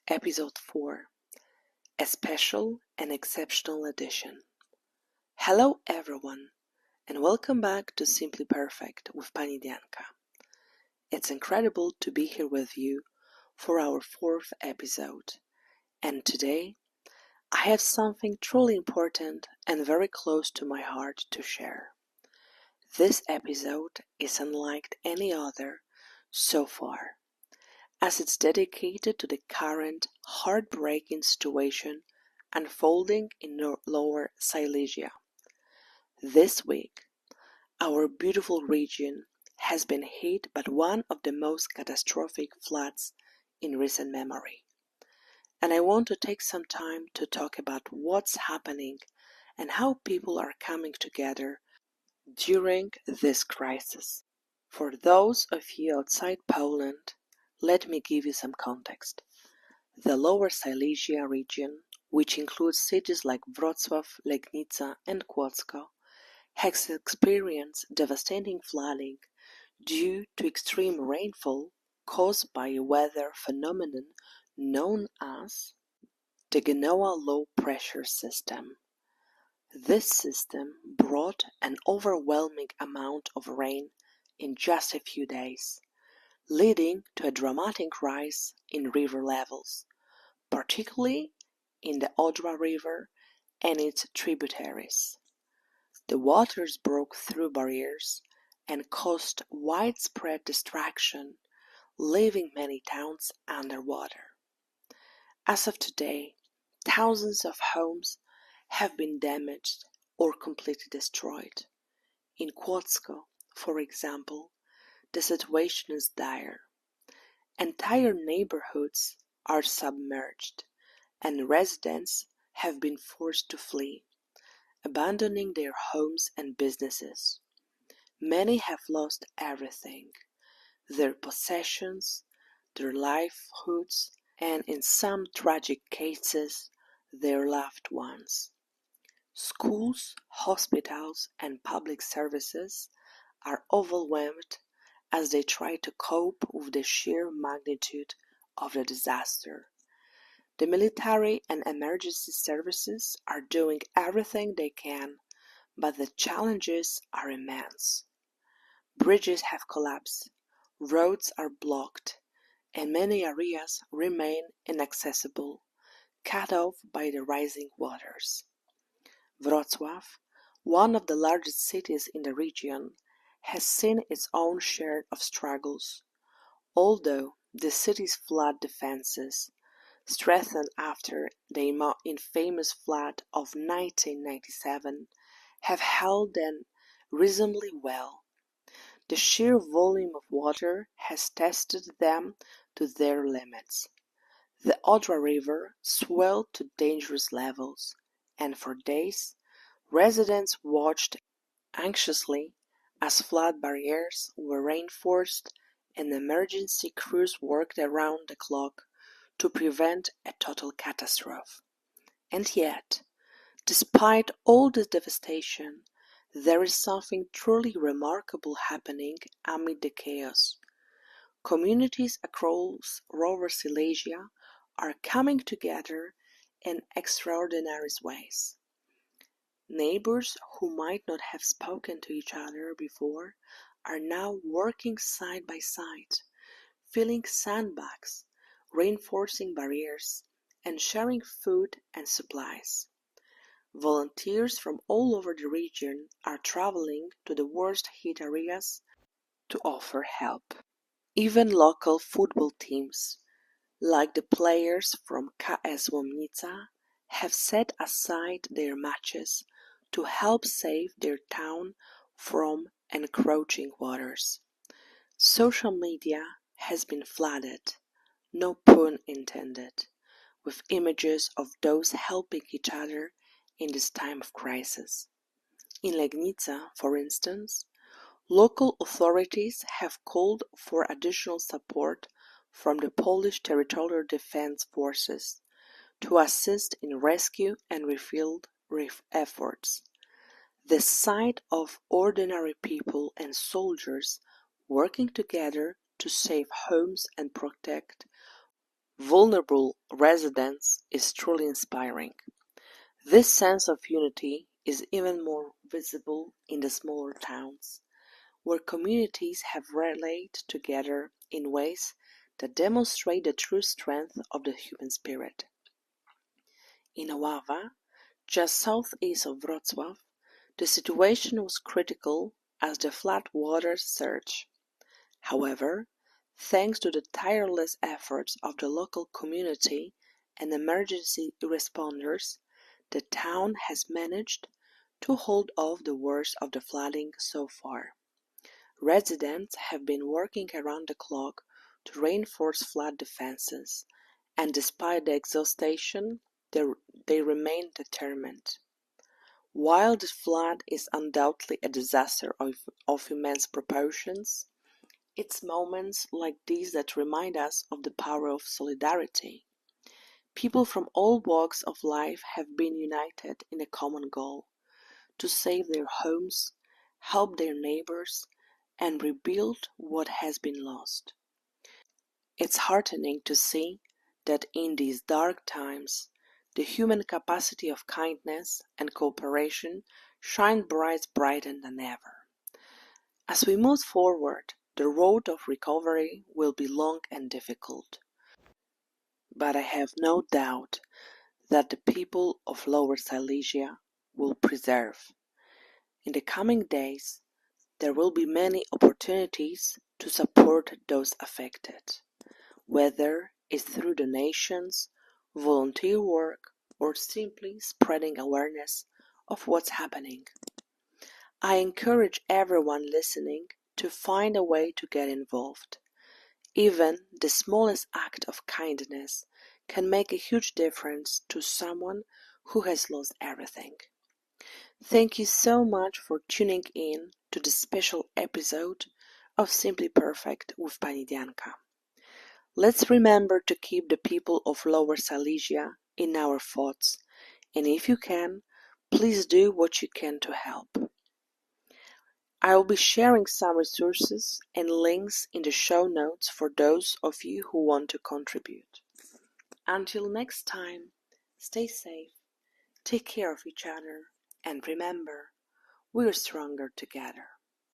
Episode 4, a special and exceptional edition. Hello everyone, and welcome back to Simply Perfect with Pani Dianka. It's incredible to be here with you for our 4th episode, and today I have something truly important and very close to my heart to share. This episode is unlike any other so far, as it's dedicated to the current heartbreaking situation unfolding in Lower Silesia. This week, our beautiful region has been hit by one of the most catastrophic floods in recent memory. And I want to take some time to talk about what's happening and how people are coming together during this crisis. For those of you outside Poland, let me give you some context. The Lower Silesia region, which includes cities like Wrocław, Legnica, and Kłodzko, has experienced devastating flooding due to extreme rainfall caused by a weather phenomenon known as the Genoa Low Pressure System. This system brought an overwhelming amount of rain in just a few days, leading to a dramatic rise in river levels, particularly in the Odra River and its tributaries. The waters broke through barriers and caused widespread destruction, leaving many towns underwater. As of today, thousands of homes have been damaged or completely destroyed. In Kłodzko, for example, the situation is dire. Entire neighborhoods are submerged, and residents have been forced to flee, abandoning their homes and businesses. Many have lost everything, their possessions, their livelihoods, and in some tragic cases, their loved ones. Schools, hospitals, and public services are overwhelmed as they try to cope with the sheer magnitude of the disaster. The military and emergency services are doing everything they can, but the challenges are immense. Bridges have collapsed, roads are blocked, and many areas remain inaccessible, cut off by the rising waters. Wrocław, one of the largest cities in the region, has seen its own share of struggles. Although the city's flood defenses, strengthened after the infamous flood of 1997, have held them reasonably well, the sheer volume of water has tested them to their limits. The Odra River swelled to dangerous levels, and for days, residents watched anxiously as flood barriers were reinforced and emergency crews worked around the clock to prevent a total catastrophe. And yet, despite all this devastation, there is something truly remarkable happening amid the chaos. Communities across Lower Silesia are coming together in extraordinary ways. Neighbors who might not have spoken to each other before are now working side by side, filling sandbags, reinforcing barriers, and sharing food and supplies. Volunteers from all over the region are traveling to the worst hit areas to offer help. Even local football teams, like the players from KS Łomnica, have set aside their matches to help save their town from encroaching waters. Social media has been flooded, no pun intended, with images of those helping each other in this time of crisis. In Legnica, for instance, local authorities have called for additional support from the Polish Territorial Defense Forces to assist in rescue and refill efforts. The sight of ordinary people and soldiers working together to save homes and protect vulnerable residents is truly inspiring. This sense of unity is even more visible in the smaller towns, where communities have rallied together in ways that demonstrate the true strength of the human spirit. In Oława, just southeast of Wrocław, the situation was critical as the flood waters surged. However, thanks to the tireless efforts of the local community and emergency responders, the town has managed to hold off the worst of the flooding so far. Residents have been working around the clock to reinforce flood defenses, and despite the exhaustion, they remain determined. While the flood is undoubtedly a disaster of immense proportions, it's moments like these that remind us of the power of solidarity. People from all walks of life have been united in a common goal: to save their homes, help their neighbors, and rebuild what has been lost. It's heartening to see that in these dark times, the human capacity of kindness and cooperation shines brighter than ever. As we move forward, the road of recovery will be long and difficult, but I have no doubt that the people of Lower Silesia will persevere. In the coming days, there will be many opportunities to support those affected, whether it's through donations, volunteer work, or simply spreading awareness of what's happening. I encourage everyone listening to find a way to get involved. Even the smallest act of kindness can make a huge difference to someone who has lost everything. Thank you so much for tuning in to this special episode of Simply Perfect with Pani Dianka. Let's remember to keep the people of Lower Silesia in our thoughts, and if you can, please do what you can to help. I will be sharing some resources and links in the show notes for those of you who want to contribute. Until next time, stay safe, take care of each other, and remember, we're stronger together.